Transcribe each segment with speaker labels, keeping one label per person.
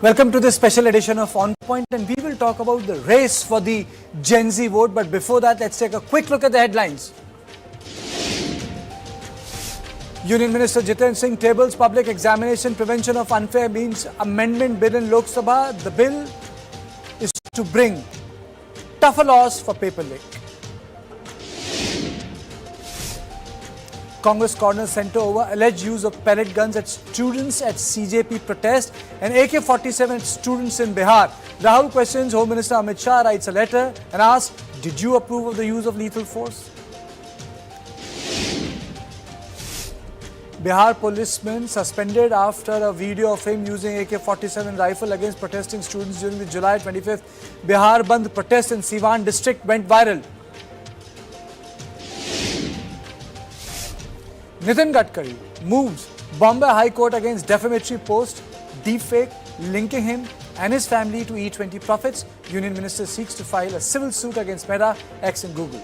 Speaker 1: Welcome to this special edition of On Point, and we will talk about the race for the Gen Z vote. But before that, let's take a quick look at the headlines. Union Minister Jitendra Singh tables Public Examination Prevention of Unfair Means Amendment Bill in Lok Sabha. The bill is to bring tougher laws for paper leak. Congress corners centre over alleged use of pellet guns at students at CJP protest and AK-47 at students in Bihar. Rahul questions Home Minister Amit Shah, writes a letter and asks, did you approve of the use of lethal force? Bihar policeman suspended after a video of him using AK-47 rifle against protesting students during the July 25th Bihar Bandh protest in Siwan district went viral. Nitin Gadkari moves Bombay High Court against defamatory post, deepfake, linking him and his family to E20 profits. Union Minister seeks to file a civil suit against Meta, X and Google.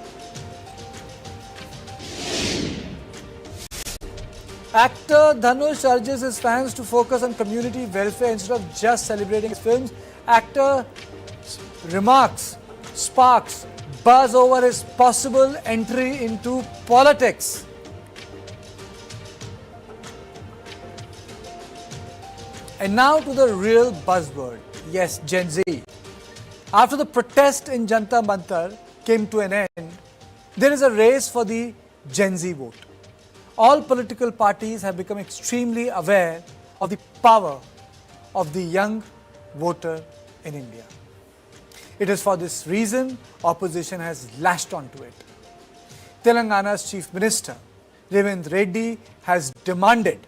Speaker 1: Actor Dhanush urges his fans to focus on community welfare instead of just celebrating his films. Actor remarks sparks buzz over his possible entry into politics. And now to the real buzzword. Yes, Gen Z. After the protest in Jantar Mantar came to an end, there is a race for the Gen Z vote. All political parties have become extremely aware of the power of the young voter in India. It is for this reason opposition has lashed onto it. Telangana's Chief Minister, Revanth Reddy, has demanded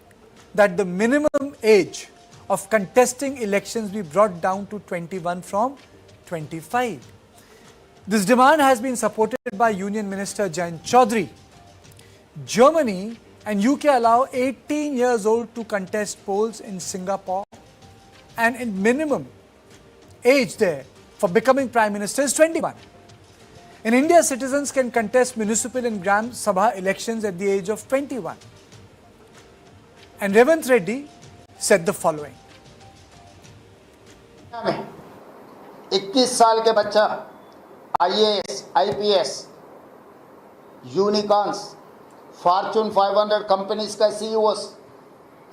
Speaker 1: that the minimum age of contesting elections be brought down to 21 from 25. This demand has been supported by Union Minister Jayant Chaudhary. Germany and UK allow 18 years old to contest polls in Singapore, and in minimum age there for becoming Prime Minister is 21. In India, citizens can contest municipal and Gram Sabha elections at the age of 21. And Revanth Reddy said the following.
Speaker 2: 21 साल के बच्चा IAS, IPS, unicorns, Fortune 500 companies का CEOs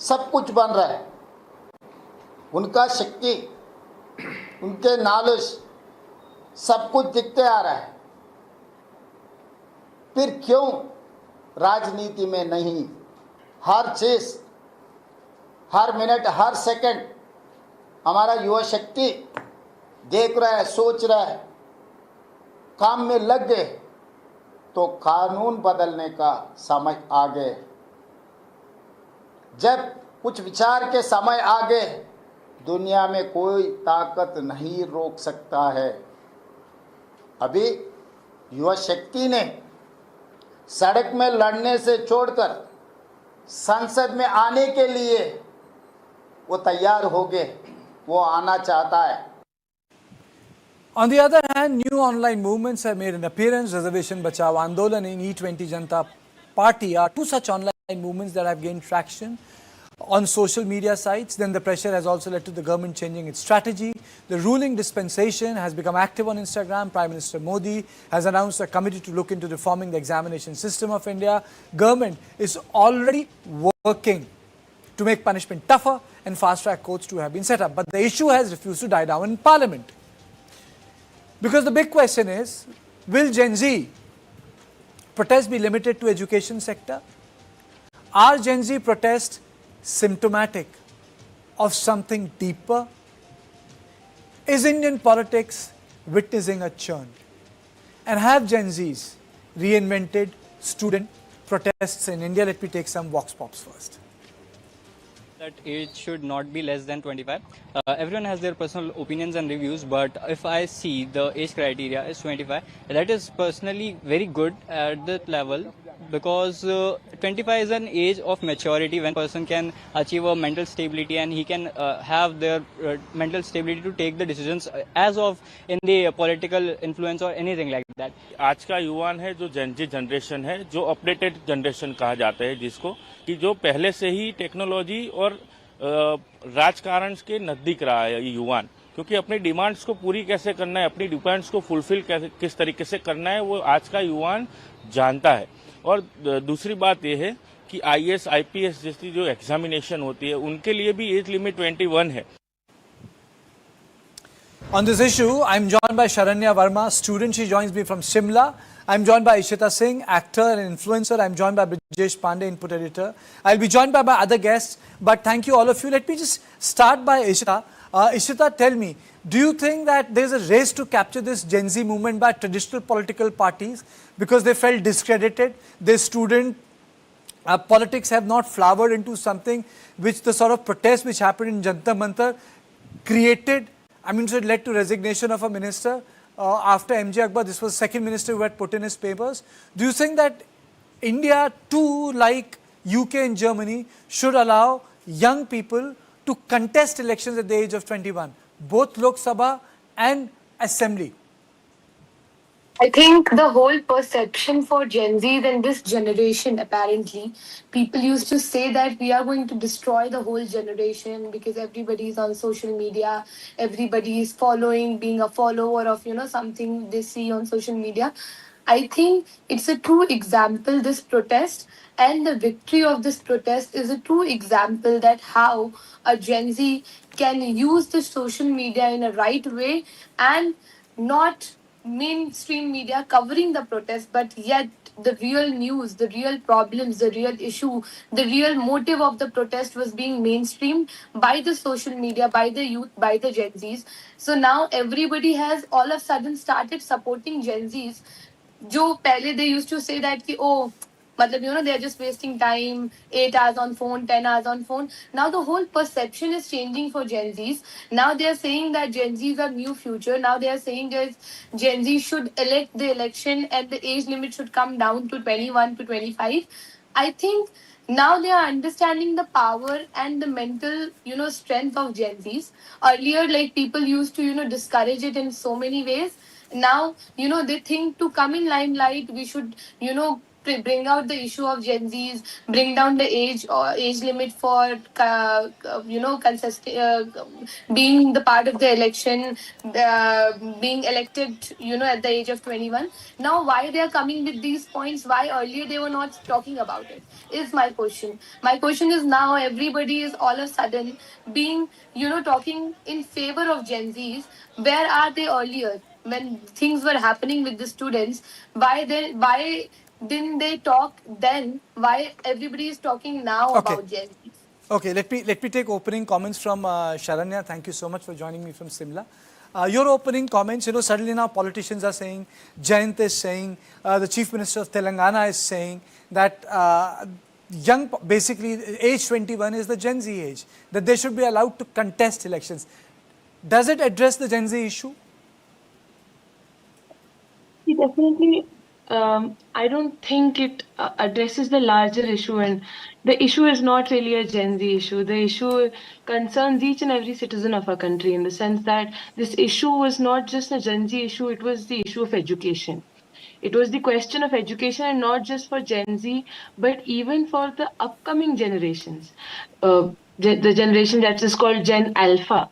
Speaker 2: सब कुछ बन रहा है. उनका शक्ति, उनके नॉलेज सब कुछ दिखते आ रहा है. फिर क्यों राजनीति में नहीं? हर चीज, हर मिनट, हर सेकंड हमारा युवा शक्ति देख रहा है, सोच रहा है, काम में लग गए तो कानून बदलने का समय आ गए. जब कुछ विचार के समय आ गए, दुनिया में कोई ताकत नहीं रोक सकता है. अभी युवा शक्ति ने सड़क में लड़ने से छोड़कर संसद में आने के लिए वो तैयार हो गए, वो आना चाहता है.
Speaker 1: On the other hand, new online movements have made an appearance. Reservation Bachao Andolan and E20 Janata Party are two such online movements that have gained traction on social media sites. Then the pressure has also led to the government changing its strategy. The ruling dispensation has become active on Instagram. Prime Minister Modi has announced a committee to look into reforming the examination system of India. Government is already working to make punishment tougher and fast-track courts to have been set up. But the issue has refused to die down in Parliament. Because the big question is, will Gen Z protests be limited to education sector? Are Gen Z protests symptomatic of something deeper? Is Indian politics witnessing a churn? And have Gen Zs reinvented student protests in India? Let me take some vox pops first.
Speaker 3: That age should not be less than 25. Everyone has their personal opinions and reviews, but if I see the age criteria is 25, that is personally very good at that level, because 25 is an age of maturity when a person can achieve a mental stability and he can have their mental stability to take the decisions as of in the political influence or anything like that.
Speaker 4: आज का युवान है जो जेन जी generation है, जो updated generation कहा जाता है जिसको, कि जो पहले से ही टेक्नोलॉजी और राजकारण के नजदीक रहा है ये युवान, क्योंकि अपनी डिमांड्स को पूरी कैसे करना है, अपनी डिमांड्स को फुलफिल किस तरीके से करना है वो आज का युवान जानता है। और दूसरी बात यह है कि आईएएस आईपीएस जैसी जो एग्जामिनेशन होती है उनके लिए भी एज लिमिट 21 है।
Speaker 1: On this issue, I'm joined by Sharanya Verma, student. She joins me from Shimla. I'm joined by Ishita Singh, actor and influencer. I'm joined by Brijesh Pandey, input editor. I'll be joined by my other guests, but thank you all of you. Let me just start by Ishita. Ishita, tell me, do you think that there's a race to capture this Gen Z movement by traditional political parties because they felt discredited? Their student politics have not flowered into something which the sort of protest which happened in Jantar Mantar created. I mean, so it led to resignation of a minister. After MJ Akbar, this was the second minister who had put in his papers. Do you think that India too, like UK and Germany, should allow young people to contest elections at the age of 21, both Lok Sabha and Assembly?
Speaker 5: I think the whole perception for Gen Z and this generation, apparently, people used to say that we are going to destroy the whole generation because everybody is on social media, everybody is following, being a follower of, something they see on social media. I think it's a true example, this protest, and the victory of this protest is a true example that how a Gen Z can use the social media in a right way and not mainstream media covering the protest, but yet the real news, the real problems, the real issue, the real motive of the protest was being mainstreamed by the social media, by the youth, by the Gen Zs. So now everybody has all of a sudden started supporting Gen Zs. जो पहले they used to say that कि oh मतलब they're just wasting time, 8 hours on phone, 10 hours on phone. Now the whole perception is changing for Gen Zs. Now they are saying that Gen Zs are new future. Now they are saying that Gen Z should elect the election and the age limit should come down to 21 to 25. I think now they are understanding the power and the mental, strength of Gen Zs. Earlier, like people used to, discourage it in so many ways. Now, they think to come in limelight, we should, bring out the issue of Gen Zs, bring down the age limit for being the part of the election, being elected, at the age of 21. Now, why they are coming with these points? Why earlier they were not talking about it? Is my question. My question is now everybody is all of a sudden being, talking in favor of Gen Zs. Where are they earlier? When things were happening with the students, why didn't they talk then? Why everybody is talking now about Gen Z?
Speaker 1: Okay, let me take opening comments from Sharanya. Thank you so much for joining me from Simla. Your opening comments, suddenly now politicians are saying, Jayant is saying, the Chief Minister of Telangana is saying that basically age 21 is the Gen Z age, that they should be allowed to contest elections. Does it address the Gen Z issue?
Speaker 6: Definitely, I don't think it addresses the larger issue, and the issue is not really a Gen Z issue. The issue concerns each and every citizen of our country in the sense that this issue was not just a Gen Z issue, it was the issue of education. It was the question of education, and not just for Gen Z, but even for the upcoming generations. The generation that is called Gen Alpha.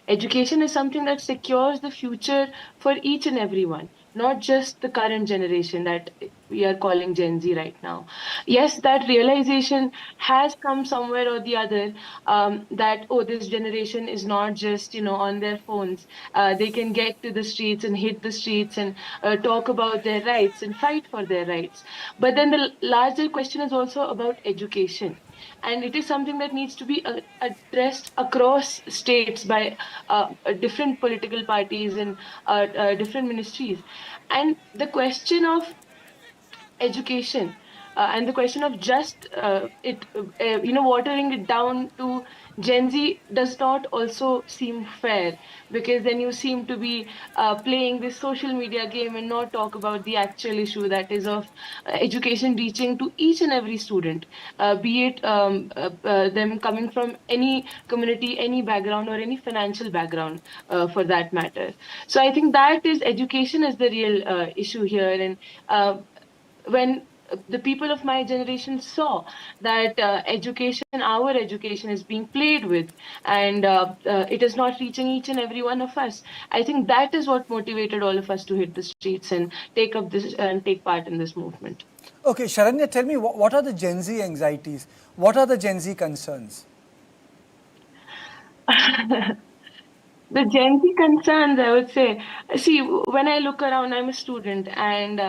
Speaker 6: Education is something that secures the future for each and everyone, not just the current generation that we are calling Gen Z right now. Yes, that realization has come somewhere or the other, that, this generation is not just, on their phones. They can get to the streets and hit the streets and talk about their rights and fight for their rights. But then the larger question is also about education. And it is something that needs to be addressed across states by different political parties and different ministries. And the question of education and the question of just watering it down to Gen Z does not also seem fair, because then you seem to be playing this social media game and not talk about the actual issue that is of education reaching to each and every student, be it them coming from any community, any background, or any financial background for that matter. So I think that is education is the real issue here. And when the people of my generation saw that our education is being played with, and it is not reaching each and every one of us. I think that is what motivated all of us to hit the streets and take up this and take part in this movement.
Speaker 1: Okay, Sharanya, tell me, what are the Gen Z anxieties? What are the Gen Z concerns?
Speaker 6: The Gen Z concerns, I would say, see, when I look around, I'm a student, and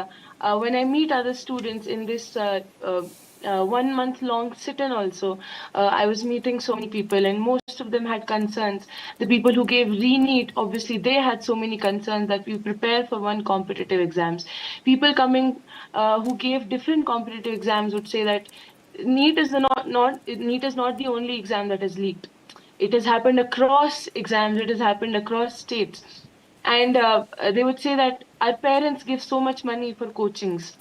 Speaker 6: when I meet other students in this 1 month long sit-in also, I was meeting so many people, and most of them had concerns. The people who gave re-NEET, obviously, they had so many concerns that we prepare for one competitive exams. People coming who gave different competitive exams would say that NEET is NEET is not the only exam that is leaked. It has happened across exams. It has happened across states. And they would say that our parents give so much money for coachings.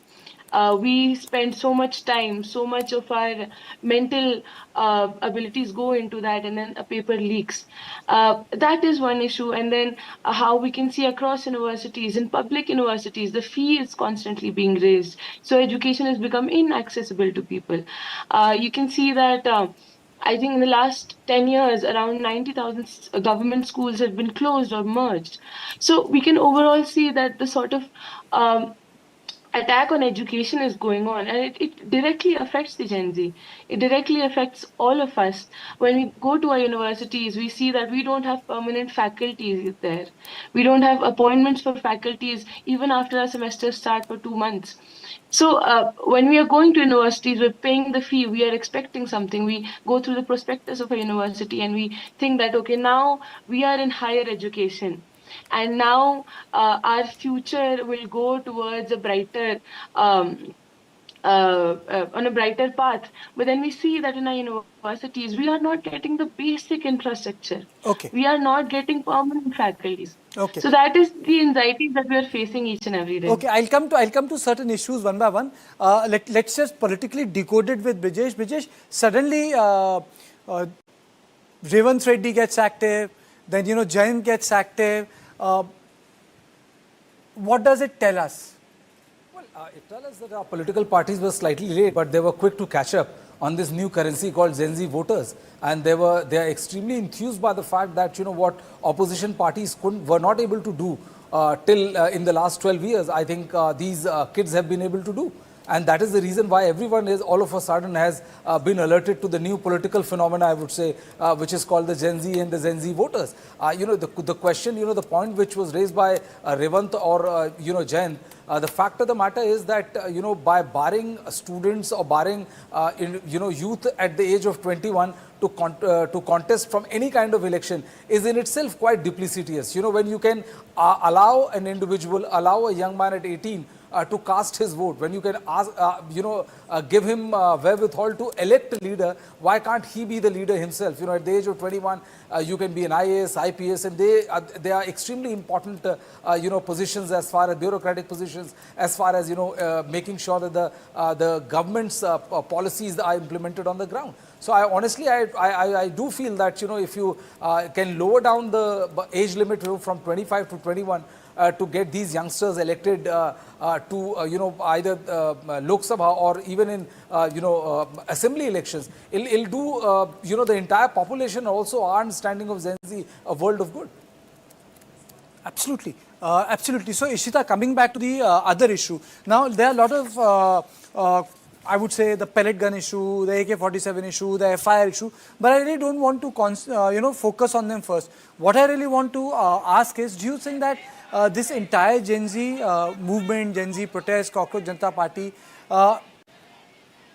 Speaker 6: We spend so much time, so much of our mental abilities go into that, and then a paper leaks. That is one issue. And then how we can see across universities, in public universities, the fee is constantly being raised. So education has become inaccessible to people. You can see that. I think in the last 10 years, around 90,000 government schools have been closed or merged. So we can overall see that the sort of attack on education is going on, and it directly affects the Gen Z. It directly affects all of us. When we go to our universities, we see that we don't have permanent faculties there. We don't have appointments for faculties even after our semesters start for 2 months. So when we are going to universities, we're paying the fee, we are expecting something. We go through the prospectus of a university and we think that, okay, now we are in higher education. And now our future will go towards a brighter, on a brighter path. But then we see that in our universities, we are not getting the basic infrastructure.
Speaker 1: Okay.
Speaker 6: We are not getting permanent faculties.
Speaker 1: Okay.
Speaker 6: So that is the anxieties that we are facing each and every day.
Speaker 1: Okay, I'll come to certain issues one by one. Let's just politically decode it with Brijesh. Brijesh, suddenly Revanth Reddy gets active, then Jayant gets active. What does it tell us?
Speaker 7: Well, it tells us that our political parties were slightly late, but they were quick to catch up on this new currency called Gen Z voters, and they are extremely enthused by the fact that what opposition parties were not able to do till in the last 12 years. I think these kids have been able to do. And that is the reason why everyone is all of a sudden has been alerted to the new political phenomena, I would say, which is called the Gen Z and the Gen Z voters. The question, the point which was raised by Revanth or, Jayant, the fact of the matter is that, by barring students or barring, youth at the age of 21 to contest from any kind of election is in itself quite duplicitous. When you can allow an individual, allow a young man at 18 to cast his vote, when you can ask, give him wherewithal to elect a leader, why can't he be the leader himself? At the age of 21, you can be an IAS, IPS, and they are extremely important, positions as far as bureaucratic positions, as far as, making sure that the government's policies are implemented on the ground. So I do feel that, if you can lower down the age limit from 25 to 21, to get these youngsters elected to either Lok Sabha or even in assembly elections, it'll do the entire population, also our understanding of Gen Z, a world of good.
Speaker 1: Absolutely, absolutely. So Ishita, coming back to the other issue, now there are a lot of I would say the pellet gun issue, the AK-47 issue, the FIR issue, but I really don't want to focus on them first. What I really want to ask is, do you think that this entire Gen Z movement, Gen Z protest, Cockroach Janata Party,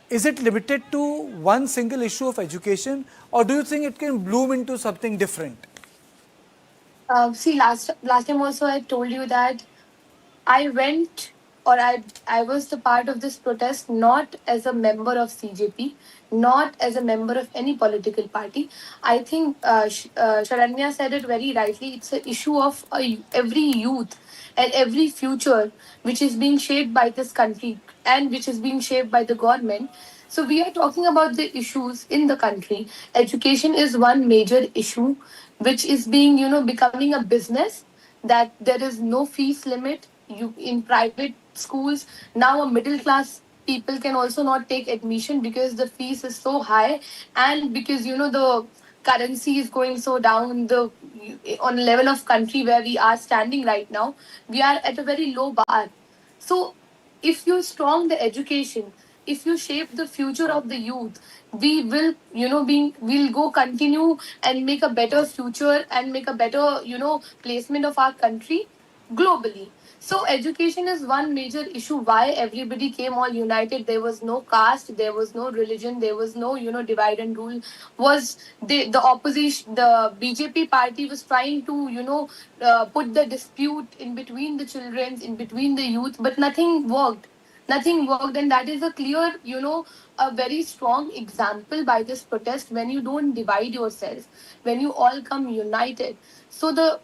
Speaker 1: is it limited to one single issue of education, or do you think it can bloom into something different?
Speaker 5: See, last time also I told you that I went, or I was the part of this protest not as a member of CJP, not as a member of any political party. I think Sharanya said it very rightly. It's an issue of every youth and every future which is being shaped by this country and which is being shaped by the government. So we are talking about the issues in the country. Education is one major issue which is being, becoming a business, that there is no fees limit. You in private schools now, a middle class people can also not take admission because the fees is so high, and because the currency is going so down, the on level of country where we are standing right now, we are at a very low bar. So if you strong the education, if you shape the future of the youth, we will we'll go continue and make a better future and make a better placement of our country globally. So education is one major issue why everybody came all united. There was no caste, there was no religion, there was no divide and rule. Was the opposition, the BJP party was trying to put the dispute in between the children, in between the youth, but nothing worked. Nothing worked, and that is a clear, a very strong example by this protest. When you don't divide yourself, when you all come united, so the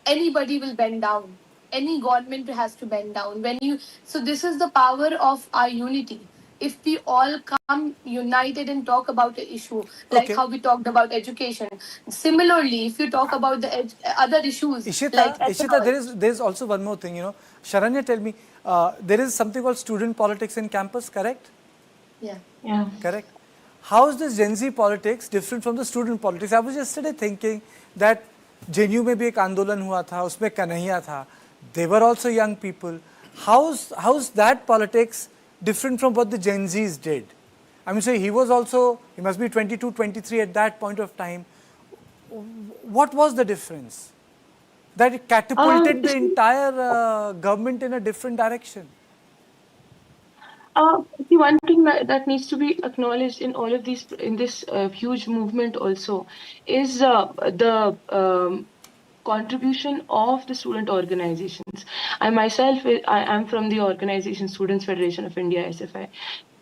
Speaker 5: anybody will bend down. Any government has to bend down. So this is the power of our unity. If we all come united and talk about the issue, like
Speaker 1: Okay.
Speaker 5: how we talked about education. Similarly, if you talk about the other issues like
Speaker 1: Ishita,
Speaker 5: ethanol.
Speaker 1: there is also one more thing. Sharanya, tell me, there is something called student politics in campus, correct?
Speaker 5: Yeah.
Speaker 6: Yeah.
Speaker 1: Correct. How is this Gen Z politics different from the student politics? I was yesterday thinking that JNU में भी एक आंदोलन हुआ था, उसमें कन्हैया था. They were also young people. How's that politics different from what the Gen Zs did? I mean, say he must be 22, 23 at that point of time. What was the difference? That it catapulted the entire government in a different direction.
Speaker 6: See, one thing that needs to be acknowledged in all of these, in this huge movement also, is the contribution of the student organizations. I myself, I am from the organization Students Federation of India, SFI,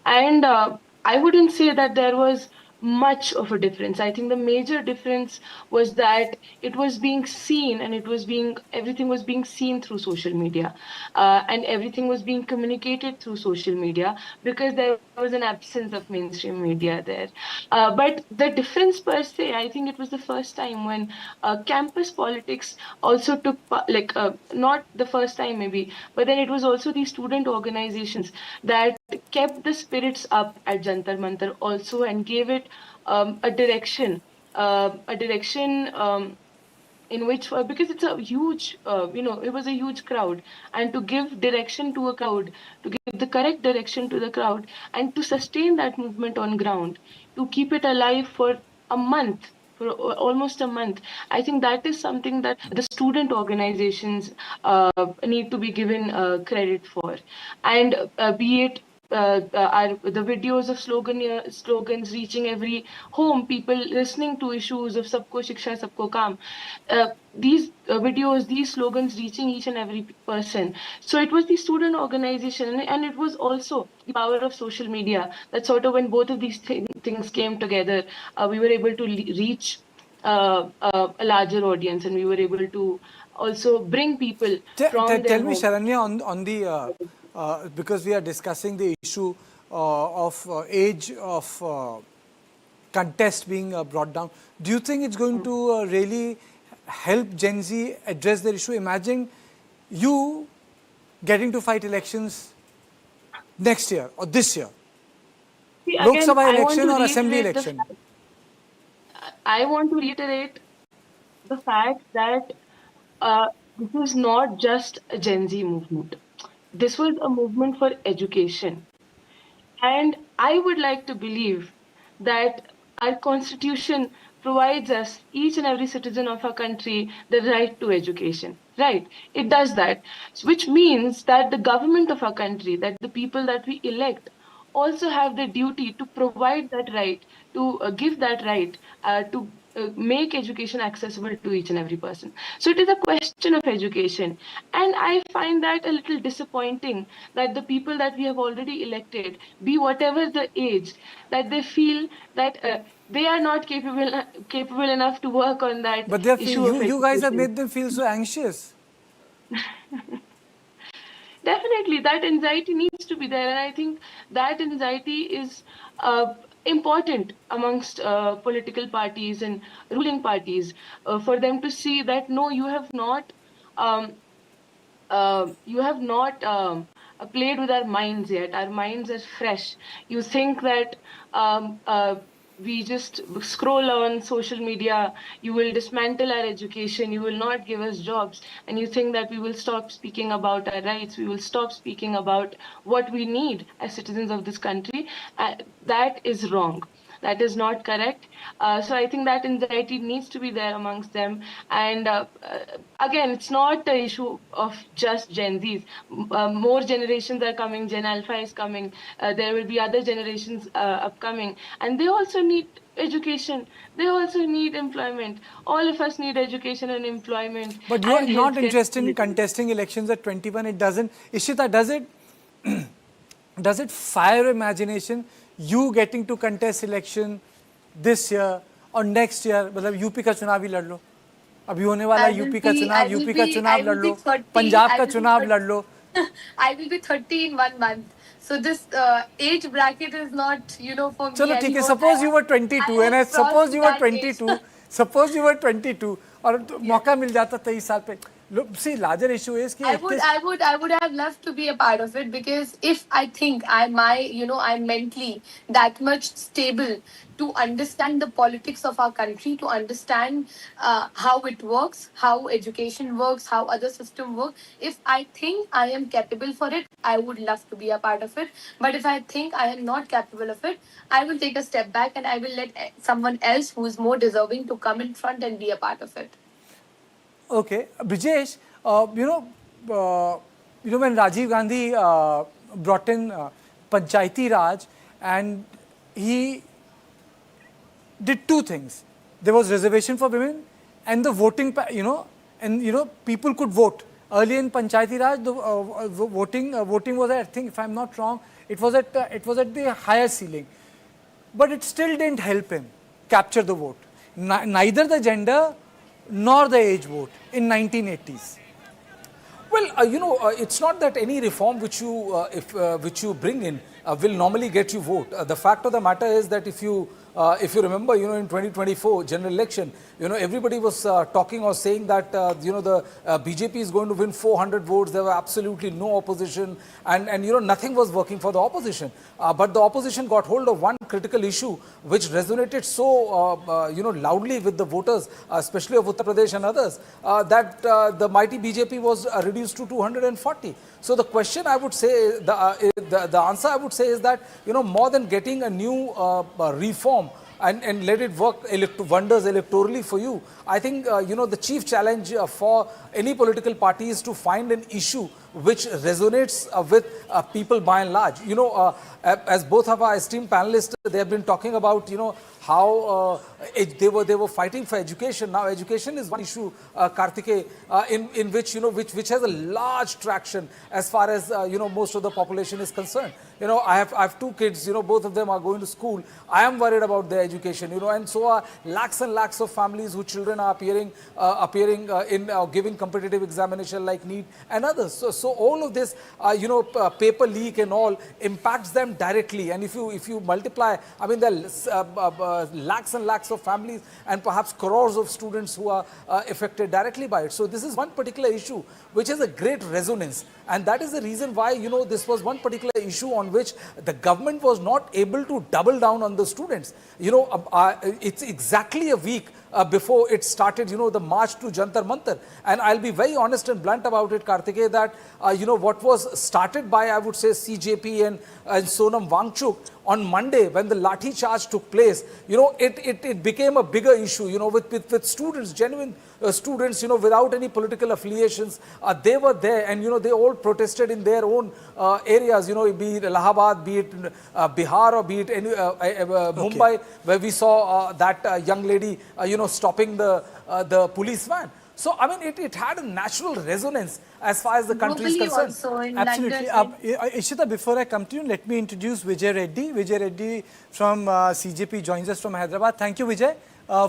Speaker 6: and I wouldn't say that there was much of a difference. I think the major difference was that it was being seen, and everything was being seen through social media, and everything was being communicated through social media, because there was an absence of mainstream media there. But the difference per se, I think it was the first time when campus politics also took not the first time maybe, but then it was also the student organizations that kept the spirits up at Jantar Mantar also, and gave it a direction, in which, because it's a huge, it was a huge crowd, and to give direction to a crowd, to give the correct direction to the crowd, and to sustain that movement on ground, to keep it alive for a month, for almost a month. I think that is something that the student organizations need to be given credit for, and be it the videos of slogans reaching every home, people listening to issues of Sabko Shiksha, Sabko Kaam. These videos, these slogans reaching each and every person. So it was the student organization, and it was also the power of social media that sort of, when both of these things came together, we were able to reach a larger audience, and we were able to also bring people from their
Speaker 1: Tell me,
Speaker 5: Oh.
Speaker 6: home.
Speaker 1: Sharanya, on the because we are discussing the issue of age of contest being brought down. Do you think it's going to really help Gen Z address their issue? Imagine you getting to fight elections next year or this year.
Speaker 6: See,
Speaker 1: Lok
Speaker 6: again,
Speaker 1: Sabha
Speaker 6: I want
Speaker 1: election
Speaker 6: to
Speaker 1: or assembly
Speaker 6: reiterate the
Speaker 1: election?
Speaker 6: fact- I want to reiterate the fact that this is not just a Gen Z movement. This was a movement for education. And I would like to believe that our constitution provides us, each and every citizen of our country, the right to education. Right? It does that, which means that the government of our country, that the people that we elect, also have the duty to provide that right, to give that right, to make education accessible to each and every person. So it is a question of education. And I find that a little disappointing that the people that we have already elected, be whatever the age, that they feel that they are not capable enough to work on that
Speaker 1: But they are
Speaker 6: issue of
Speaker 1: you guys have
Speaker 6: education.
Speaker 1: made them feel so anxious.
Speaker 6: Definitely, that anxiety needs to be there, and I think that anxiety is important amongst political parties and ruling parties, for them to see that no, you have not played with our minds yet. Our minds are fresh. You think that we just scroll on social media, you will dismantle our education, you will not give us jobs, and you think that we will stop speaking about our rights, we will stop speaking about what we need as citizens of this country. That is wrong. That is not correct. So I think that anxiety needs to be there amongst them. And again, it's not the issue of just Gen Zs. More generations are coming. Gen Alpha is coming. There will be other generations upcoming. And they also need education. They also need employment. All of us need education and employment.
Speaker 1: But you are
Speaker 6: and
Speaker 1: not
Speaker 6: healthcare
Speaker 1: interested in
Speaker 6: facilities.
Speaker 1: contesting elections at 21. It doesn't. Ishita, does it fire imagination? You getting to contest election this year or next year? मतलब UP का चुनाव ही लड़ लो. अभी होने वाला UP का चुनाव, UP का चुनाव लड़ लो, पंजाब का चुनाव लड़ लो.
Speaker 5: I will be 30 in 1 month. So this age bracket is not, for me.
Speaker 1: चलो ठीक है.
Speaker 5: anymore.
Speaker 1: Suppose you were 22 and I
Speaker 5: have
Speaker 1: suppose you were
Speaker 5: crossed that age.
Speaker 1: 22. Suppose you were 22 और मौका मिल जाता 23 साल पे. Look, see, larger issue is कि
Speaker 5: I would have loved to be a part of it, because if I think I'm mentally that much stable to understand the politics of our country, to understand how it works, how education works, how other systems work. If I think I am capable for it, I would love to be a part of it. But if I think I am not capable of it, I will take a step back and I will let someone else who is more deserving to come in front and be a part of it.
Speaker 1: Okay, Brijesh, when Rajiv Gandhi brought in Panchayati Raj, and he did two things. There was reservation for women, and the voting, people could vote. Early in Panchayati Raj, the voting was, I think, if I'm not wrong, it was at the higher ceiling, but it still didn't help him capture the vote. Neither the gender nor the age vote in 1980s.
Speaker 7: Well, it's not that any reform which you bring in will normally get you vote. The fact of the matter is that if you remember, in 2024 general election, everybody was talking or saying that, the BJP is going to win 400 votes. There were absolutely no opposition, and nothing was working for the opposition. But the opposition got hold of one critical issue which resonated so, loudly with the voters, especially of Uttar Pradesh and others, that the mighty BJP was reduced to 240. So the question I would say, the answer I would say is that, more than getting a new reform and let it work wonders electorally for you, I think, the chief challenge for any political party is to find an issue which resonates with people by and large. As both of our esteemed panelists, they have been talking about, how they were fighting for education. Now, education is one issue, Karthike, in which, which has a large traction as far as, most of the population is concerned. I have two kids, both of them are going to school. I am worried about their education, and so are lakhs and lakhs of families whose children are appearing in giving competitive examination like NEET and others. So all of this, paper leak and all impacts them directly. And if you multiply, I mean, there are lakhs and lakhs of families and perhaps crores of students who are affected directly by it. So this is one particular issue which has a great resonance. And that is the reason why, this was one particular issue on which the government was not able to double down on the students. It's exactly a week before it started, the march to Jantar Mantar. And I'll be very honest and blunt about it, Karthike, that, what was started by, I would say, CJP and Sonam Wangchuk on Monday, when the lathi charge took place, it became a bigger issue, with students, genuine students, without any political affiliations. They were there, and, they all protested in their own areas, be it Allahabad, be it Bihar, or be it Mumbai, where we saw that young lady, stopping the police van. So, I mean, it had a natural resonance as far as the country is concerned.
Speaker 5: Also in
Speaker 1: Absolutely.
Speaker 5: London.
Speaker 1: Ishita, before I come to you, let me introduce Vijay Reddy. Vijay Reddy from CJP joins us from Hyderabad. Thank you, Vijay,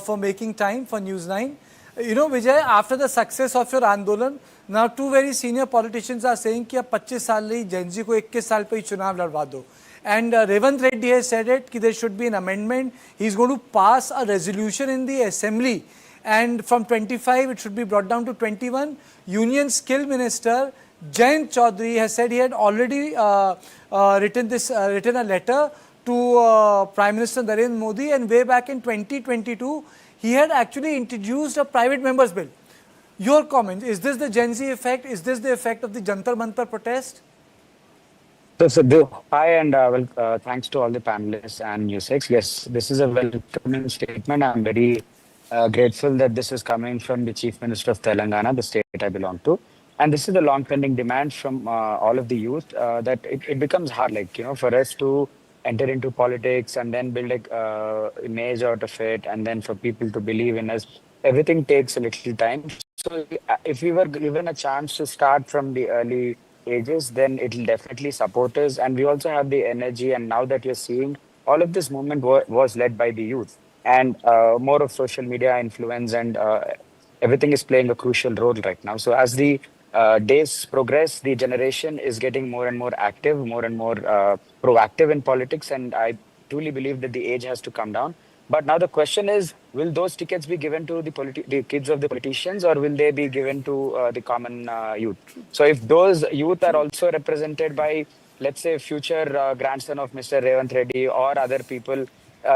Speaker 1: for making time for News9. Vijay, after the success of your Andolan, now two very senior politicians are saying कि अब 25 साल नहीं, Gen Z को 21 साल पे ही चुनाव लड़वा दो. And Revanth Reddy has said it, that there should be an amendment. He's going to pass a resolution in the assembly, and from 25 it should be brought down to 21. Union Skill Minister Jayant Chaudhary has said he had already written a letter to Prime Minister Narendra Modi, and way back in 2022, he had actually introduced a private members bill. Your comment, is this the Gen Z effect? Is this the effect of the Jantar Mantar protest?
Speaker 8: Hi, and thanks to all the panelists and News9. Yes, this is a welcoming statement. I'm very grateful that this is coming from the Chief Minister of Telangana, the state I belong to. And this is the long-pending demand from all of the youth that it becomes hard, for us to enter into politics and then build a image out of it, and then for people to believe in us. Everything takes a little time. So if we were given a chance to start from the early ages, then it will definitely support us. And we also have the energy. And now that you're seeing, all of this movement was led by the youth, and more of social media influence, and everything is playing a crucial role right now. So as the days progress, the generation is getting more and more active, more and more proactive in politics. And I truly believe that the age has to come down. But now the question is, will those tickets be given to the kids of the politicians, or will they be given to the common youth? So if those youth are also represented by, let's say, future grandson of Mr. Revanth Reddy or other people,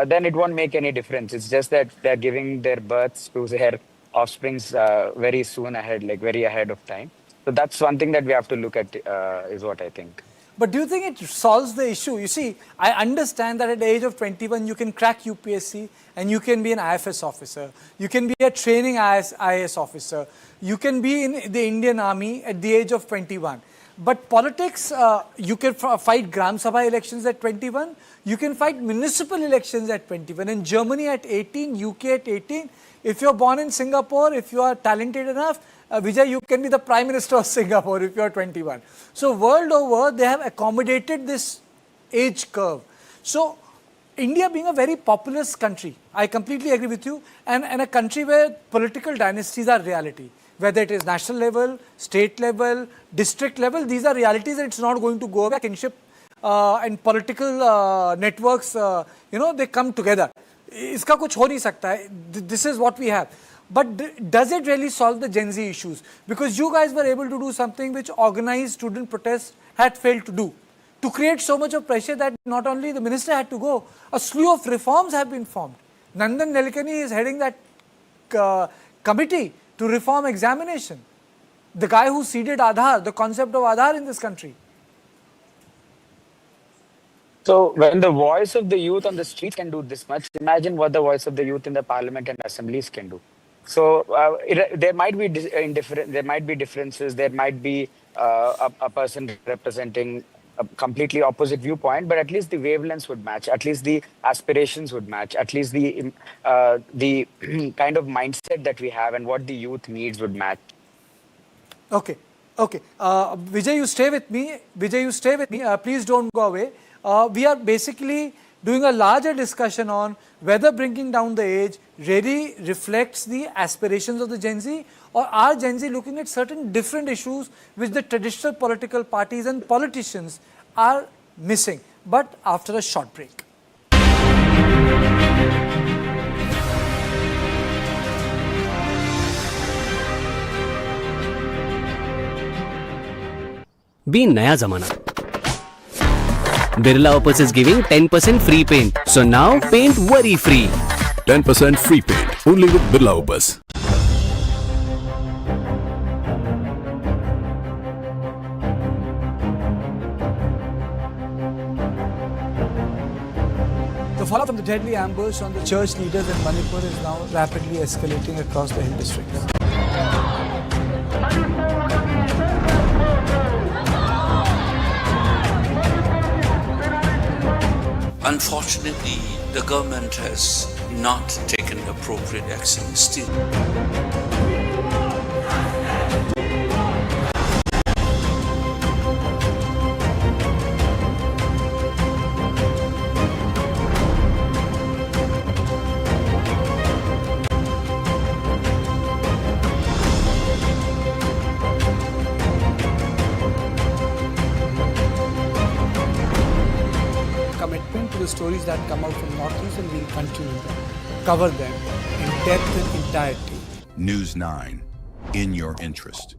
Speaker 8: then it won't make any difference. It's just that they're giving their births to their offsprings very soon ahead, like very ahead of time. So that's one thing that we have to look at, is what I think.
Speaker 1: But do you think it solves the issue? You see, I understand that at the age of 21, you can crack UPSC and you can be an IFS officer. You can be a training IAS officer. You can be in the Indian Army at the age of 21. But politics, you can fight Gram Sabha elections at 21. You can fight municipal elections at 21. In Germany at 18, UK at 18. If you're born in Singapore, if you are talented enough, Vijay, you can be the Prime Minister of Singapore if you are 21. So world over, they have accommodated this age curve. So India being a very populous country, I completely agree with you, and a country where political dynasties are reality. Whether it is national level, state level, district level, these are realities, and it's not going to go away. Kinship and political networks, they come together. Iska kuch ho nahi sakta hai. This is what we have. But does it really solve the Gen Z issues? Because you guys were able to do something which organized student protests had failed to do. To create so much of pressure that not only the minister had to go, a slew of reforms have been formed. Nandan Nilekani is heading that committee to reform examination. The guy who seeded Aadhaar, the concept of Aadhaar in this country.
Speaker 8: So when the voice of the youth on the streets can do this much, imagine what the voice of the youth in the parliament and assemblies can do. So there might be differences. There might be a person representing a completely opposite viewpoint, but at least the wavelengths would match. At least the aspirations would match. At least the kind of mindset that we have and what the youth needs would match.
Speaker 1: Okay. Vijay, you stay with me. Please don't go away. We are basically doing a larger discussion on whether bringing down the age really reflects the aspirations of the Gen Z, or are Gen Z looking at certain different issues which the traditional political parties and politicians are missing. But after a short break.
Speaker 9: Be नया जमाना. Birla Opus is giving 10% free paint. So now paint worry free.
Speaker 10: 10% free paint only with Birla Opus.
Speaker 1: The fallout from the deadly ambush on the church leaders in Manipur is now rapidly escalating across the hill districts.
Speaker 11: Unfortunately, the government has not taken appropriate action still.
Speaker 1: Commitment to the stories that come out from Northeast, and we'll continue to cover them in depth and entirety.
Speaker 10: News 9, in your interest.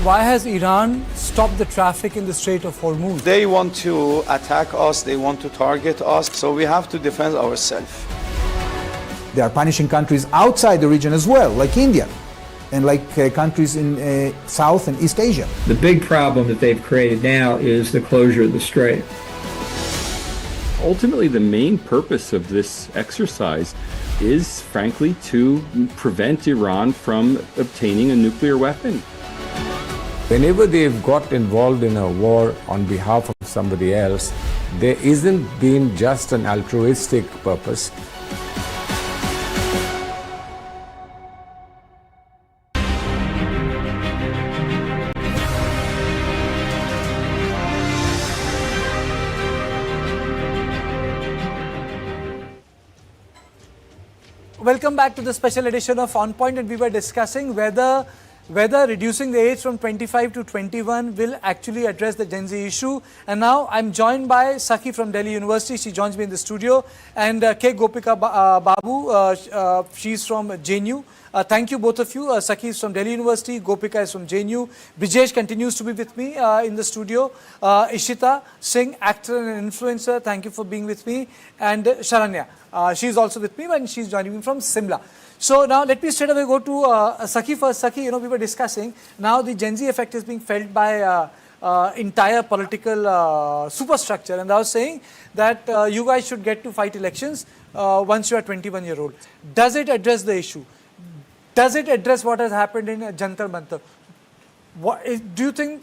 Speaker 1: why has Iran stopped the traffic in the Strait of Hormuz?
Speaker 12: They want to attack us, they want to target us, so we have to defend ourselves.
Speaker 13: They are punishing countries outside the region as well, like India, and like countries in South and East Asia.
Speaker 14: The big problem that they've created now is the closure of the strait.
Speaker 15: Ultimately, the main purpose of this exercise is, frankly, to prevent Iran from obtaining a nuclear weapon.
Speaker 16: Whenever they've got involved in a war on behalf of somebody else, there isn't been just an altruistic purpose.
Speaker 1: Welcome back to the special edition of On Point, and we were discussing whether reducing the age from 25 to 21 will actually address the Gen Z issue. And now I'm joined by Sakhi from Delhi University. She joins me in the studio, and K. Gopika Babu, she's from JNU. Thank you both of you. Sakhi is from Delhi University, Gopika is from JNU. Brijesh continues to be with me in the studio. Ishita Singh, actor and influencer, thank you for being with me. And Sharanya, she's also with me, and she's joining me from Simla. So now let me straight away go to Sakhi first. Sakhi, we were discussing, now the Gen Z effect is being felt by entire political superstructure, and I was saying that you guys should get to fight elections once you are 21-year-old. Does it address the issue? Does it address what has happened in Jantar Mantar? Do you think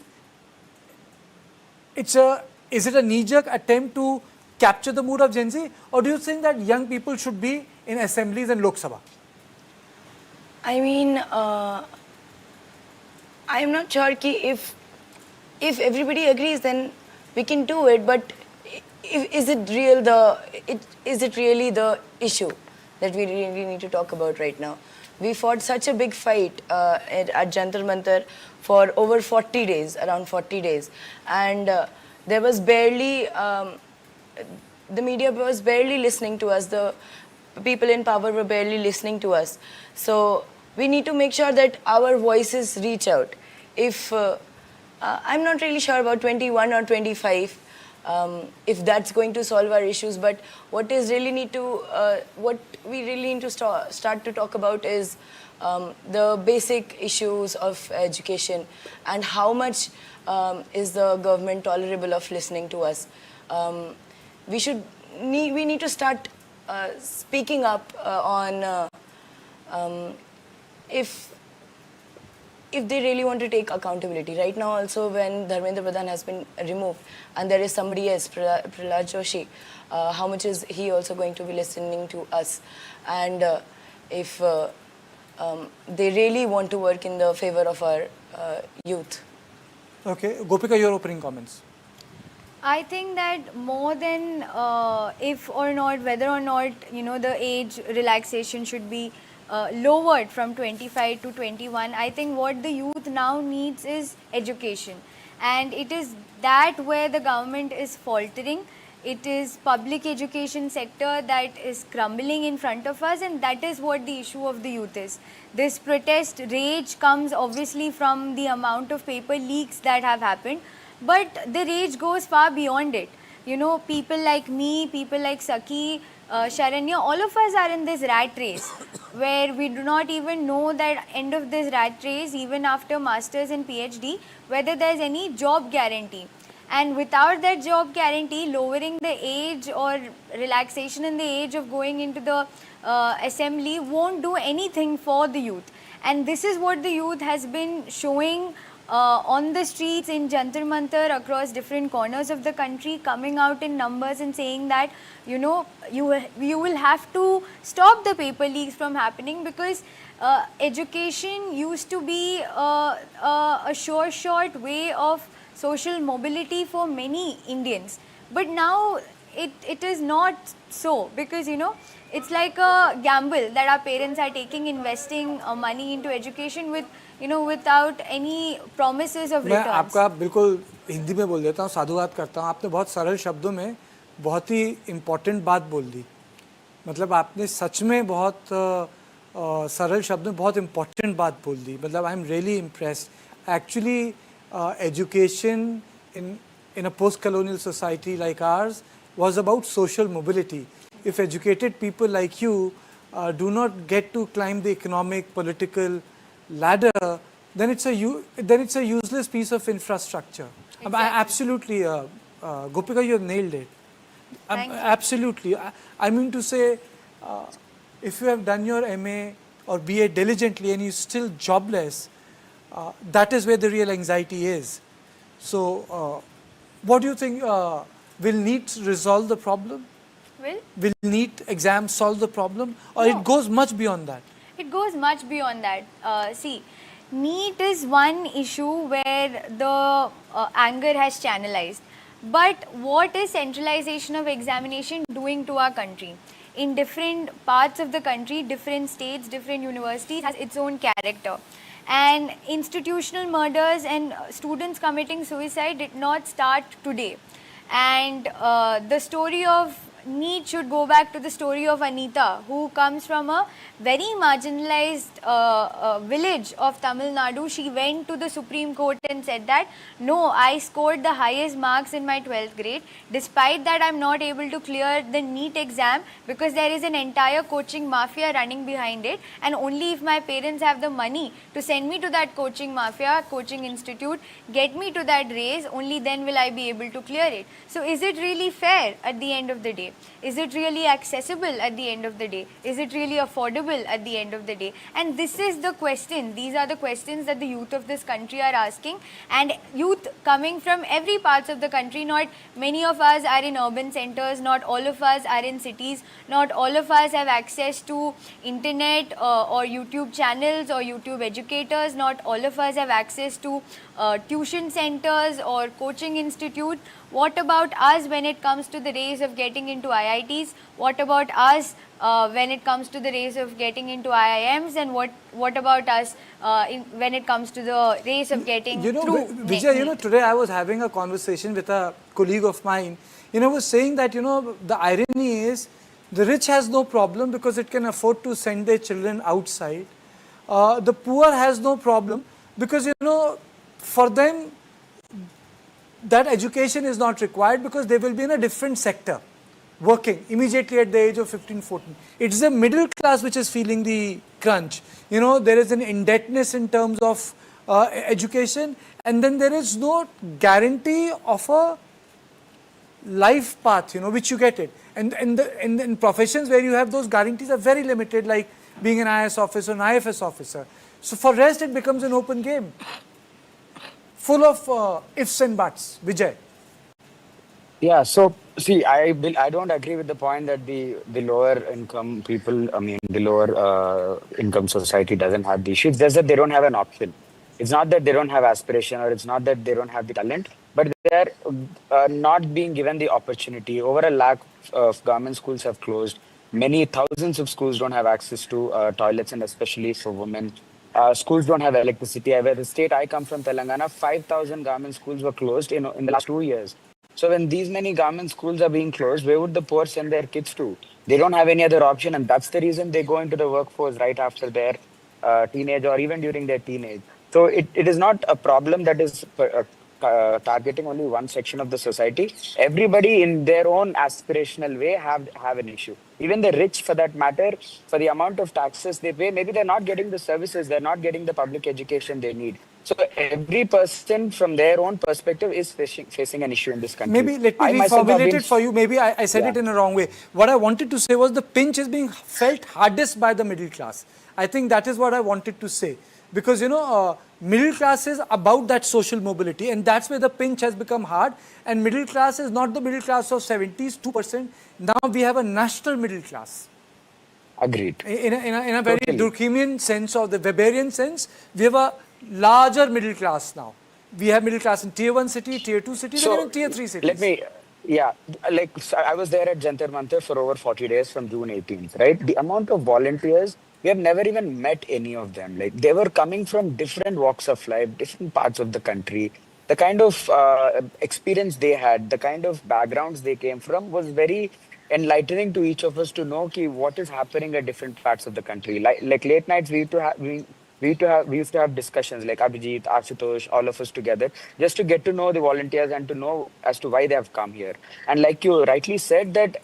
Speaker 1: is it a knee-jerk attempt to capture the mood of Gen Z, or do you think that young people should be in assemblies and Lok Sabha?
Speaker 17: I mean, I am not sure if everybody agrees, then we can do it. But is it really the issue that we really need to talk about right now? We fought such a big fight at Jantar Mantar for over 40 days, around 40 days, and there was barely the media was barely listening to us. The people in power were barely listening to us. So we need to make sure that our voices reach out. If I'm not really sure about 21 or 25, if that's going to solve our issues, but what we really need to start to talk about is the basic issues of education, and how much is the government tolerable of listening to us. We need to start speaking up on if they really want to take accountability. Right now also, when Dharmendra Pradhan has been removed and there is somebody else, Prahlad Joshi, how much is he also going to be listening to us? And if they really want to work in the favor of our youth.
Speaker 1: Okay, Gopika, your opening comments.
Speaker 18: I think that more than if or not, whether or not, the age relaxation should be lowered from 25 to 21, I think what the youth now needs is education. And it is that where the government is faltering. It is public education sector that is crumbling in front of us, and that is what the issue of the youth is. This protest rage comes obviously from the amount of paper leaks that have happened, but the rage goes far beyond it. People like me, people like Sakhi, Sharanya, all of us are in this rat race where we do not even know that end of this rat race, even after masters and PhD, whether there is any job guarantee. And without that job guarantee, lowering the age or relaxation in the age of going into the assembly won't do anything for the youth. And this is what the youth has been showing on the streets in Jantar Mantar across different corners of the country, coming out in numbers and saying that, you will have to stop the paper leaks from happening, because education used to be a short way of social mobility for many Indians. But now it is not so, because it's like a gamble that our parents are taking, investing money into education with without any promises of returns.
Speaker 1: मैं आपका बिल्कुल हिंदी में बोल देता हूँ, साधुवाद करता हूँ. आपने बहुत सरल शब्दों में बहुत ही इम्पोर्टेंट बात बोल दी. मतलब आपने सच में बहुत सरल शब्दों में बहुत इम्पोर्टेंट बात बोल दी. मतलब I am really impressed. actually education in a post-colonial society like ours was about social mobility. If educated people like you do not get to climb the economic, political ladder, then it's a useless piece of infrastructure.
Speaker 18: Exactly.
Speaker 1: Absolutely, Gopika, you have nailed it.
Speaker 18: Thank you.
Speaker 1: Absolutely. I mean to say, if you have done your MA or BA diligently and you're still jobless, that is where the real anxiety is. So, what do you think? Will NEET resolve the problem? Will NEET exams solve the problem? Or
Speaker 18: No.
Speaker 1: it goes much beyond that?
Speaker 18: It goes much beyond that. See, NEET is one issue where the anger has channelized. But what is centralization of examination doing to our country? In different parts of the country, different states, different universities has its own character. And institutional murders and students committing suicide did not start today. And the story of NEET should go back to the story of Anita, who comes from a very marginalized village of Tamil Nadu. She went to the Supreme Court and said that, no, I scored the highest marks in my 12th grade. Despite that, I'm not able to clear the NEET exam because there is an entire coaching mafia running behind it. And only if my parents have the money to send me to that coaching mafia, coaching institute, get me to that race, only then will I be able to clear it. So is it really fair at the end of the day? Is it really accessible at the end of the day? Is it really affordable at the end of the day? And this is the question. These are the questions that the youth of this country are asking. And youth coming from every parts of the country, not many of us are in urban centers, not all of us are in cities, not all of us have access to internet or YouTube channels or YouTube educators, not all of us have access to tuition centers or coaching institute. What about us when it comes to the race of getting into IITs? What about us when it comes to the race of getting into IIMs? And what about us when it comes to the race of getting through
Speaker 1: Vijay, today I was having a conversation with a colleague of mine. Was saying that, the irony is the rich has no problem because it can afford to send their children outside. The poor has no problem because, for them, that education is not required because they will be in a different sector, working immediately at the age of 15, 14. It's the middle class which is feeling the crunch. There is an indebtedness in terms of education, and then there is no guarantee of a life path, which you get it. And in professions where you have those guarantees are very limited, like being an IAS officer, an IFS officer. So for rest, it becomes an open game, full of ifs and buts. Vijay.
Speaker 8: Yeah, so see, I don't agree with the point that the lower income people, the lower income society doesn't have the issue. It's just that they don't have an option. It's not that they don't have aspiration, or it's not that they don't have the talent, but they're not being given the opportunity. Over a lakh of government schools have closed. Many thousands of schools don't have access to toilets, and especially for women. Schools don't have electricity. Where the state I come from, Telangana, 5,000 government schools were closed in the last 2 years. So when these many government schools are being closed, where would the poor send their kids to? They don't have any other option, and that's the reason they go into the workforce right after their teenage or even during their teenage. So it is not a problem that is targeting only one section of the society. Everybody in their own aspirational way have an issue. Even the rich, for that matter, for the amount of taxes they pay, maybe they're not getting the services, they're not getting the public education they need. So every person from their own perspective is facing an issue in this country.
Speaker 1: Maybe let me reformulate it for you. Maybe I said it in a wrong way. What I wanted to say was the pinch is being felt hardest by the middle class. I think that is what I wanted to say. Because, middle class is about that social mobility, and that's where the pinch has become hard. And middle class is not the middle class of 70s, 2%. Now we have a national middle class.
Speaker 8: Agreed.
Speaker 1: In a very Durkheimian sense or the Weberian sense, we have a larger middle class now. We have middle class in tier 1 city, tier 2 cities, and even tier 3 cities.
Speaker 8: I was there at Jantar Mantar for over 40 days from June 18th, right? The amount of volunteers, we have never even met any of them. Like, they were coming from different walks of life, different parts of the country. The kind of experience they had, the kind of backgrounds they came from was very enlightening to each of us to know what is happening at different parts of the country. Like late nights, we We used to have discussions like Abhijit, Ashutosh, all of us together, just to get to know the volunteers and to know as to why they have come here. And like you rightly said, that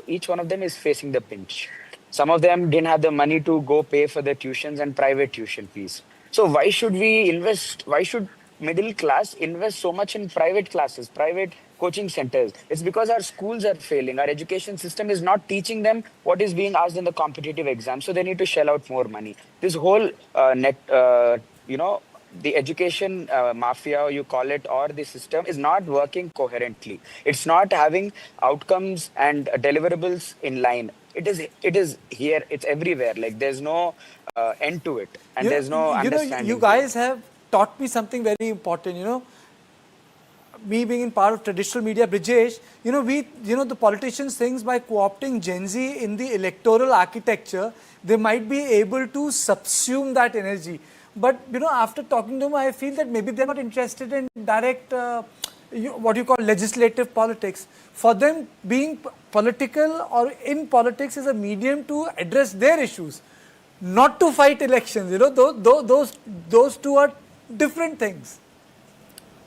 Speaker 8: each one of them is facing the pinch. Some of them didn't have the money to go pay for their tuitions and private tuition fees. So why should we invest? Why should middle class invest so much in private classes, private coaching centers? It's because our schools are failing. Our education system is not teaching them what is being asked in the competitive exam. So they need to shell out more money. This whole the education mafia, you call it, or the system is not working coherently. It's not having outcomes and deliverables in line. It is here. It's everywhere. Like there's no end to it, and there's no understanding.
Speaker 1: You guys have taught me something very important. Me being in part of traditional media, Brijesh, the politicians think by co-opting Gen Z in the electoral architecture, they might be able to subsume that energy. But, after talking to them, I feel that maybe they're not interested in direct, what you call legislative politics. For them, being political or in politics is a medium to address their issues, not to fight elections. Those two are different things.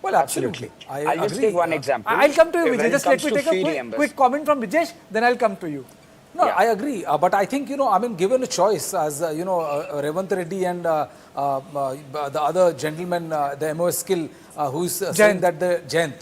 Speaker 7: Well, absolutely.
Speaker 8: I'll just take one example.
Speaker 1: I'll come to you, Vijay. Just let me take a quick comment from Brijesh, then I'll come to you.
Speaker 7: No, I agree. But I think, given a choice as, Revanth Reddy and the other gentleman, the MOS skill, who is saying that the Jayant,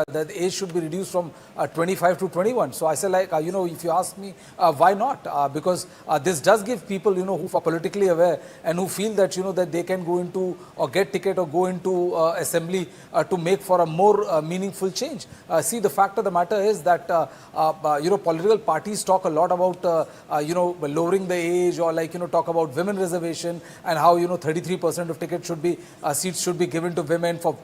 Speaker 7: the age should be reduced from 25 to 21. So I say if you ask me, why not? Because this does give people, who are politically aware and who feel that, that they can go into or get ticket or go into assembly to make for a more meaningful change. See, the fact of the matter is that, political parties talk a lot about, lowering the age or talk about women reservation and how, 33% of tickets should be, seats should be given to women for,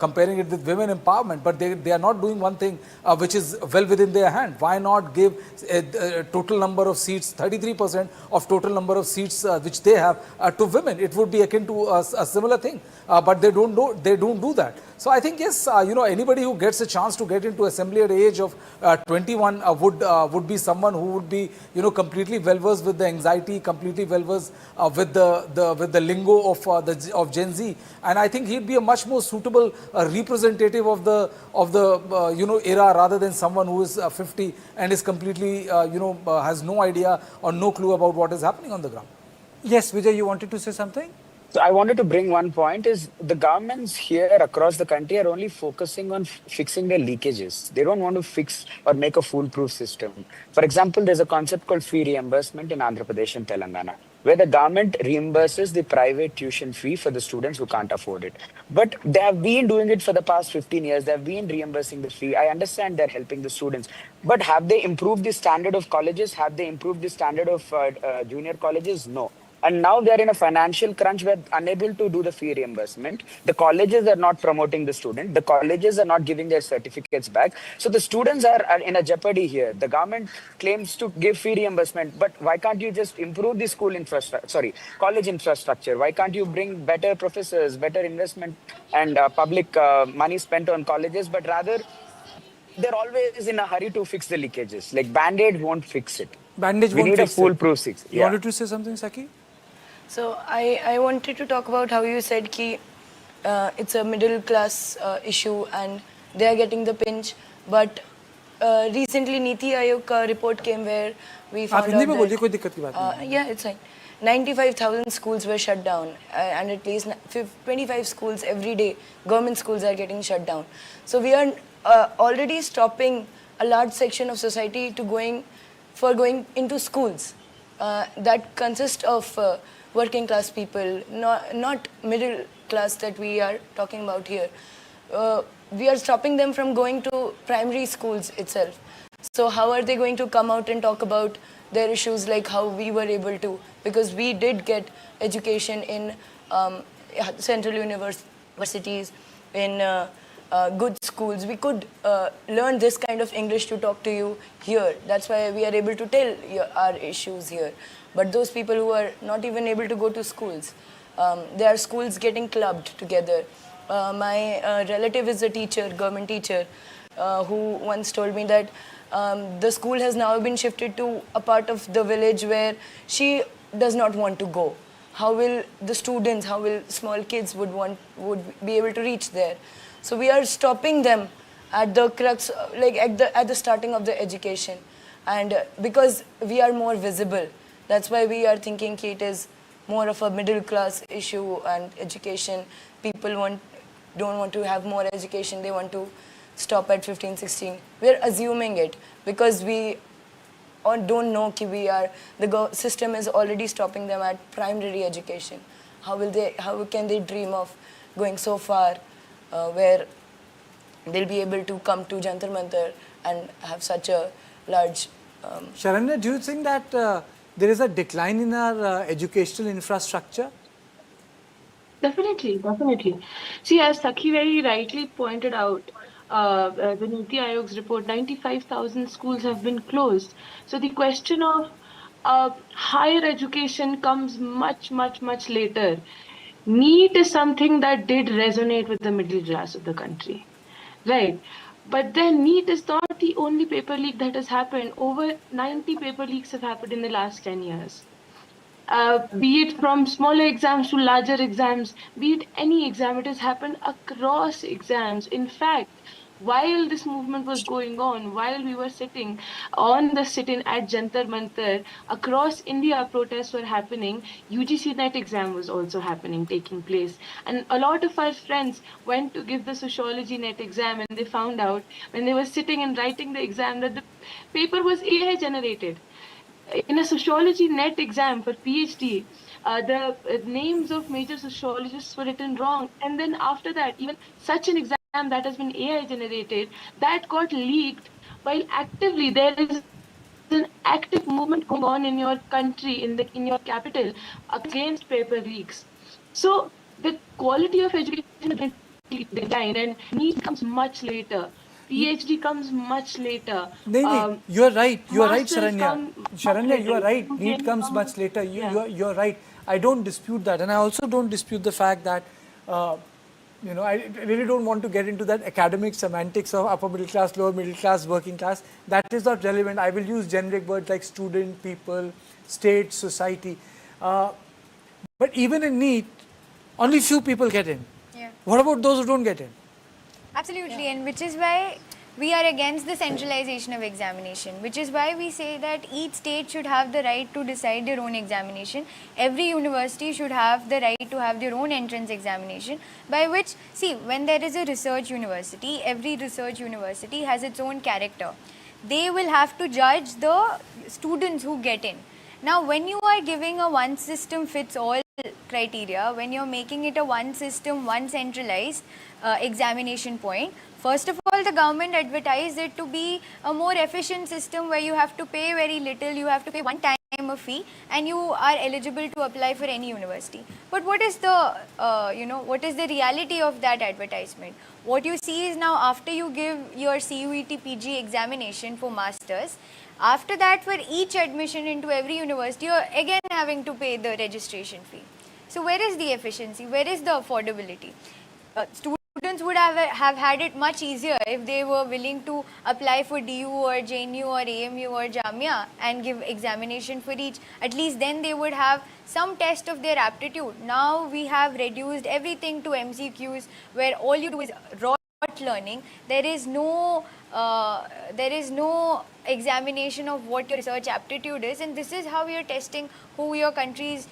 Speaker 7: comparing it with women empowerment. But they are not doing one thing which is well within their hand. Why not give a total number of seats, 33% of total number of seats which they have to women? It would be akin to a similar thing. But they don't do that. So I think, yes, anybody who gets a chance to get into assembly at the age of 21 would be someone who would be, completely well versed with the anxiety, completely well versed with the lingo of Gen Z, and I think he'd be a much more suitable representative of the era rather than someone who is 50 and is completely has no idea or no clue about what is happening on the ground.
Speaker 1: Yes, Vijay, you wanted to say something?
Speaker 8: So I wanted to bring one point is the governments here across the country are only focusing on fixing the leakages. They don't want to fix or make a foolproof system. For example, there's a concept called fee reimbursement in Andhra Pradesh and Telangana, where the government reimburses the private tuition fee for the students who can't afford it. But they have been doing it for the past 15 years. They have been reimbursing the fee. I understand they're helping the students. But have they improved the standard of colleges? Have they improved the standard of junior colleges? No. And now they're in a financial crunch where unable to do the fee reimbursement. The colleges are not promoting the student. The colleges are not giving their certificates back. So the students are in a jeopardy here. The government claims to give fee reimbursement, but why can't you just improve the college infrastructure? Why can't you bring better professors, better investment and public money spent on colleges, but rather they're always in a hurry to fix the leakages. Like Band-Aid won't fix it.
Speaker 1: We
Speaker 8: need a foolproof fix.
Speaker 1: You wanted to say something, Saki?
Speaker 17: So I wanted to talk about how you said ki it's a middle class issue and they are getting the pinch. But recently Niti Aayog report came where we found out that, yeah, it's fine. 95,000 schools were shut down and at least 25 schools every day, government schools are getting shut down. So we are already stopping a large section of society to going into schools that consist of working class people, not middle class that we are talking about here. We are stopping them from going to primary schools itself. So how are they going to come out and talk about their issues like how we were able to? Because we did get education in central universities, in good schools. We could learn this kind of English to talk to you here. That's why we are able to tell our issues here. But those people who are not even able to go to schools, there are schools getting clubbed together. My relative is a teacher, government teacher, who once told me that the school has now been shifted to a part of the village where she does not want to go? How will the students, how will small kids would be able to reach there? So we are stopping them at the crux, like at the starting of the education. And because we are more visible, that's why we are thinking it is more of a middle class issue, and education, people don't want to have more education, they want to stop at 15, 16. We're assuming it because we don't know that the system is already stopping them at primary education. How can they dream of going so far where they'll be able to come to Jantar Mantar and have such a large...
Speaker 1: Sharanya, do you think that there is a decline in our educational infrastructure?
Speaker 6: Definitely, definitely. See, as Sakhi very rightly pointed out, the NEET Aayog's report, 95,000 schools have been closed. So the question of higher education comes much, much, much later. NEET is something that did resonate with the middle class of the country, right? But then NEET is not the only paper leak that has happened. Over 90 paper leaks have happened in the last 10 years. Be it from smaller exams to larger exams, be it any exam, it has happened across exams. In fact, while this movement was going on, while we were sitting on the sit-in at Jantar Mantar, across India protests were happening, UGC NET exam was also taking place. And a lot of our friends went to give the sociology NET exam, and they found out when they were sitting and writing the exam that the paper was AI generated. In a sociology NET exam for PhD, the names of major sociologists were written wrong. And then after that, even such an exam that has been AI generated, that got leaked, while actively there is an active movement going on in your country, in your capital, against paper leaks. So the quality of education decline, and NEET comes much later. PhD comes much later.
Speaker 1: No, you are right. You are right,
Speaker 6: Masters
Speaker 1: Sharanya. Sharanya, you are right. NEET comes much later. You are right. I don't dispute that, and I also don't dispute the fact that I really don't want to get into that academic semantics of upper middle class, lower middle class, working class. That is not relevant. I will use generic words like student, people, state, society. But even in NEET, only few people get in.
Speaker 18: Yeah.
Speaker 1: What about those who don't get in?
Speaker 18: Absolutely, and which is why we are against the centralization of examination, which is why we say that each state should have the right to decide their own examination. Every university should have the right to have their own entrance examination, by which, see, when there is a research university, every research university has its own character. They will have to judge the students who get in. Now, when you are giving a one system fits all criteria, when you're making it a one system, one centralized examination point, first of all, the government advertised it to be a more efficient system where you have to pay very little, you have to pay one time a fee, and you are eligible to apply for any university. But what is the, what is the reality of that advertisement? What you see is now after you give your CUET PG examination for masters, after that, for each admission into every university, you're again having to pay the registration fee. So where is the efficiency? Where is the affordability? Students would have had it much easier if they were willing to apply for DU or JNU or AMU or Jamia and give examination for each. At least then they would have some test of their aptitude. Now we have reduced everything to MCQs, where all you do is raw learning. There is no examination of what your research aptitude is, and this is how we are testing who your country's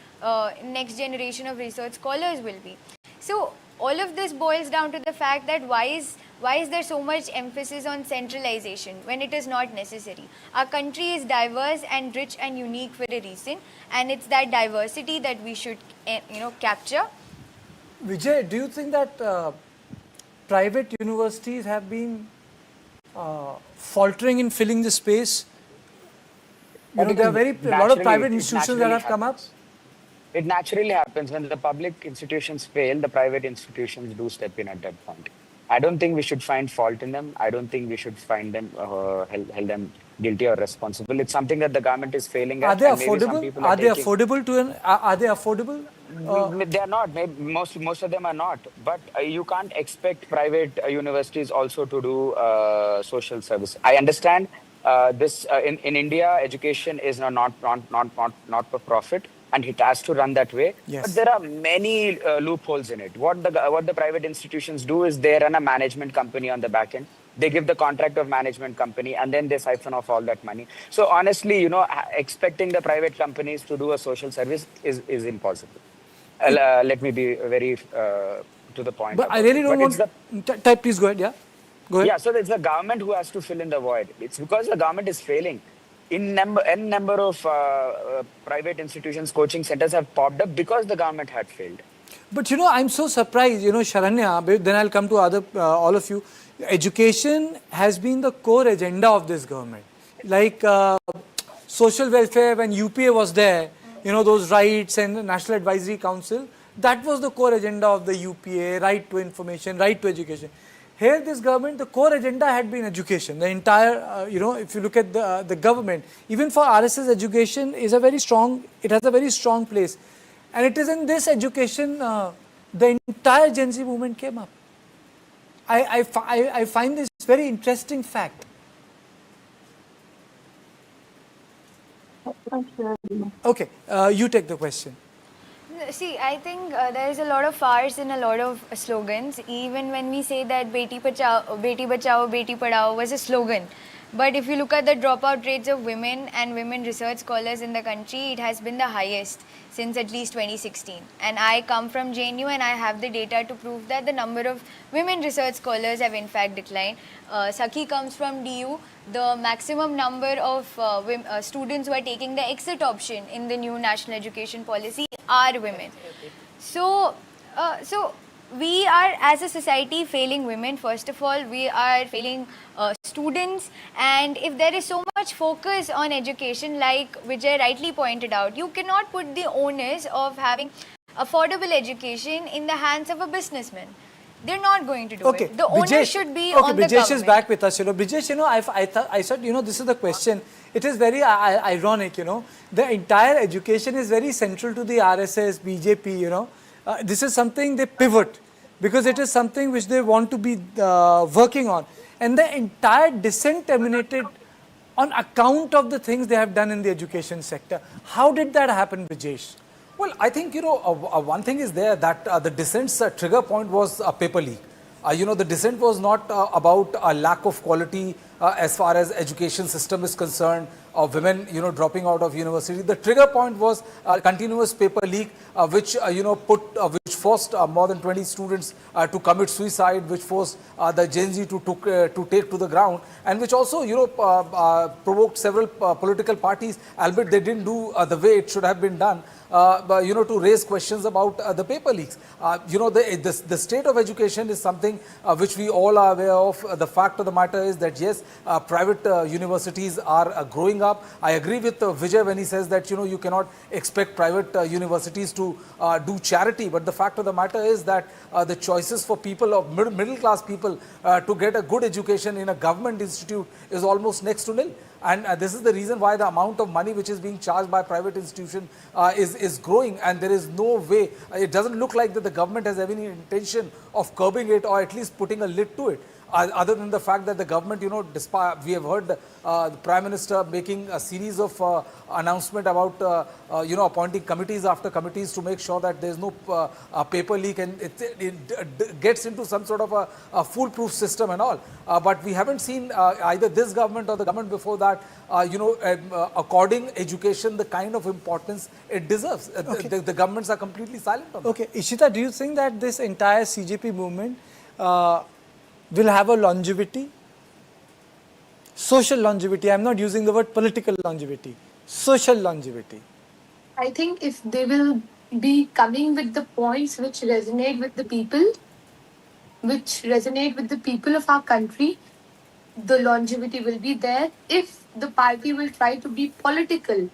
Speaker 18: next generation of research scholars will be. So all of this boils down to the fact that why is there so much emphasis on centralization when it is not necessary? Our country is diverse and rich and unique for a reason, and it's that diversity that we should capture.
Speaker 1: Vijay, do you think that private universities have been faltering in filling the space? There are a lot of private institutions that have come up.
Speaker 8: It naturally happens when the public institutions fail, the private institutions do step in at that point. I don't think we should find fault in them. I don't think we should find them, held them guilty or responsible. It's something that the government is failing at.
Speaker 1: Are they affordable? Are they affordable?
Speaker 8: They are not. Maybe most of them are not. But you can't expect private universities also to do social service. I understand this in India, education is not for profit. and it has to run that way.
Speaker 1: Yes.
Speaker 8: But there are many loopholes in it. What the private institutions do is they run a management company on the back end. They give the contract of management company and then they siphon off all that money. So honestly, expecting the private companies to do a social service is impossible. Let me be very to the point.
Speaker 1: But I really don't want... Type, please go ahead, yeah? Go ahead.
Speaker 8: Yeah, so it's the government who has to fill in the void. It's because the government is failing. N number of private institutions, coaching centers have popped up because the government had failed.
Speaker 1: But I'm so surprised, Sharanya, then I'll come to all of you. Education has been the core agenda of this government. Like social welfare, when UPA was there, those rights and the National Advisory Council, that was the core agenda of the UPA, right to information, right to education. Here, this government, the core agenda had been education. The entire, if you look at the government, even for RSS, education is it has a very strong place. And it is in this education, the entire Gen Z movement came up. I find this very interesting fact. Okay, you take the question.
Speaker 18: See, I think there is a lot of farce in a lot of slogans. Even when we say that Beti Bachao, Beti Padhao was a slogan. But if you look at the dropout rates of women and women research scholars in the country, it has been the highest since at least 2016. And I come from JNU and I have the data to prove that the number of women research scholars have in fact declined. Sakhi comes from DU. The maximum number of students who are taking the exit option in the new national education policy are women. So we are, as a society, failing women. First of all, we are failing students, and if there is so much focus on education, like Vijay rightly pointed out, you cannot put the onus of having affordable education in the hands of a businessman. They're not going to do it. The onus should be on the government.
Speaker 1: Brijesh is back with us. Brijesh, I said, this is the question. It is very ironic, The entire education is very central to the RSS, BJP, This is something they pivot because it is something which they want to be working on. And the entire dissent emanated on account of the things they have done in the education sector. How did that happen, Brijesh?
Speaker 7: Well, I think, one thing is there that the dissent's trigger point was a paper leak. The dissent was not about a lack of quality as far as education system is concerned, of women, dropping out of university. The trigger point was a continuous paper leak, which forced more than 20 students to commit suicide, which forced the Gen Z to take to the ground, and which also, provoked several political parties, albeit they didn't do the way it should have been done, to raise questions about the paper leaks. The state of education is something which we all are aware of. The fact of the matter is that, yes, private universities are growing up. I agree with Vijay when he says that, you cannot expect private universities to do charity. But the fact of the matter is that the choices for people of middle class people to get a good education in a government institute is almost next to nil. And this is the reason why the amount of money which is being charged by private institutions is growing, and there is no way, it doesn't look like that the government has any intention of curbing it or at least putting a lid to it. Other than the fact that the government, despite, we have heard the Prime Minister making a series of announcement about, appointing committees after committees to make sure that there is no paper leak, and it gets into some sort of a foolproof system and all. But we haven't seen either this government or the government before that, according education the kind of importance it deserves. The governments are completely silent on that.
Speaker 1: Okay, Ishita, do you think that this entire CJP movement will have a longevity? Social longevity. I'm not using the word political longevity. Social longevity.
Speaker 5: I think if they will be coming with the points which resonate with the people, of our country, the longevity will be there. If the party will try to be political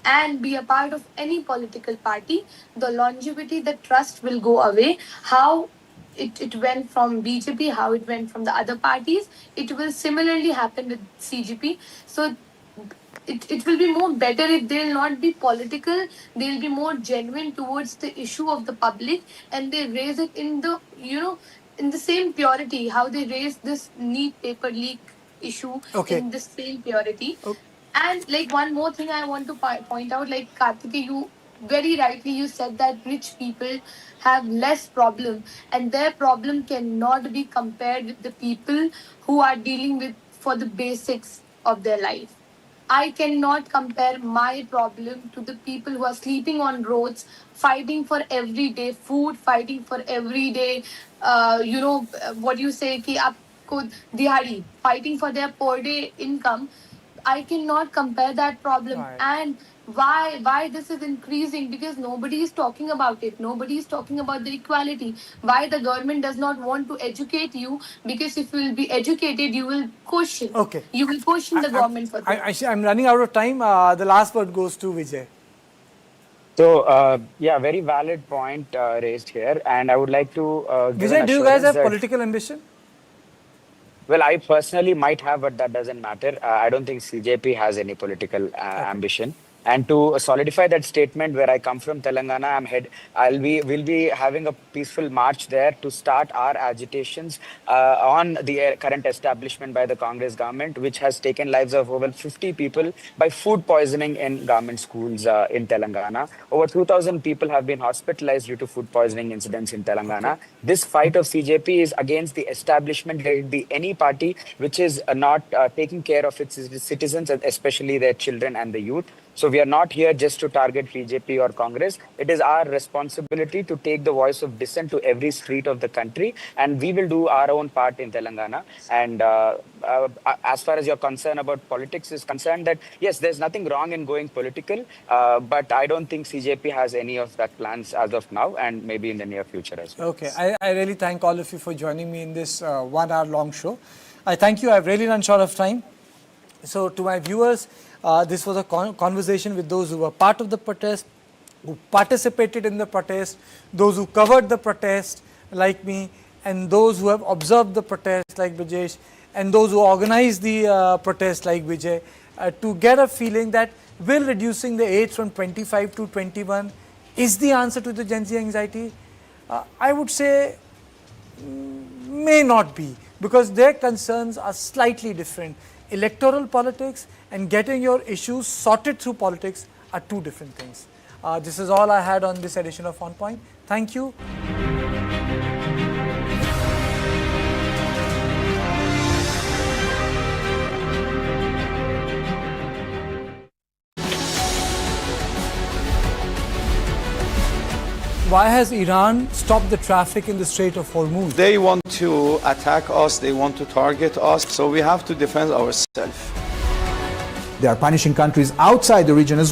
Speaker 5: and be a part of any political party, the longevity, the trust will go away. How it went from BJP, how it went from the other parties, it will similarly happen with CJP. So it will be more better if they'll not be political, they'll be more genuine towards the issue of the public, and they raise it in the, in the same purity, how they raised this NEET paper leak issue in the same purity. And like one more thing I want to point out, like Karthike, you very rightly you said that rich people have less problem, and their problem cannot be compared with the people who are dealing with for the basics of their life. I cannot compare my problem to the people who are sleeping on roads, fighting for everyday food, fighting for everyday, what you say, ki aapko dihadi, fighting for their per day income. I cannot compare that problem.
Speaker 1: Right.
Speaker 5: And why this is increasing? Because nobody is talking about it. Nobody is talking about the equality. Why the government does not want to educate you? Because if you will be educated, you will question.
Speaker 1: Okay.
Speaker 5: You will question the government for that.
Speaker 1: I'm running out of time. The last word goes to Vijay.
Speaker 8: So, yeah, very valid point raised here. And I would like to give an
Speaker 1: Vijay, do you guys
Speaker 8: assurance
Speaker 1: have
Speaker 8: that-
Speaker 1: political ambition?
Speaker 8: Well, I personally might have, but that doesn't matter. I don't think CJP has any political ambition. And to solidify that statement, where I come from, Telangana, we'll be having a peaceful march there to start our agitations on the current establishment by the Congress government, which has taken lives of over 50 people by food poisoning in government schools in Telangana. Over 2,000 people have been hospitalized due to food poisoning incidents in Telangana.
Speaker 1: Okay.
Speaker 8: This fight of CJP is against the establishment. There will be any party which is not taking care of its citizens, especially their children and the youth. So we are not here just to target BJP or Congress. It is our responsibility to take the voice of dissent to every street of the country, and we will do our own part in Telangana. And as far as your concern about politics is concerned, that yes, there's nothing wrong in going political, but I don't think CJP has any of that plans as of now, and maybe in the near future as well.
Speaker 1: Okay, I really thank all of you for joining me in this 1 hour long show. I thank you. I've really run short of time. So to my viewers, this was a conversation with those who were part of the protest, who participated in the protest, those who covered the protest like me, and those who have observed the protest like Brajesh, and those who organized the protest like Vijay, to get a feeling that will reducing the age from 25 to 21 is the answer to the Gen Z anxiety? I would say may not be, because their concerns are slightly different. Electoral politics and getting your issues sorted through politics are two different things. This is all I had on this edition of On Point. Thank you. Why has Iran stopped the traffic in the Strait of Hormuz?
Speaker 12: They want to attack us, they want to target us, so we have to defend ourselves.
Speaker 13: They are punishing countries outside the region as well.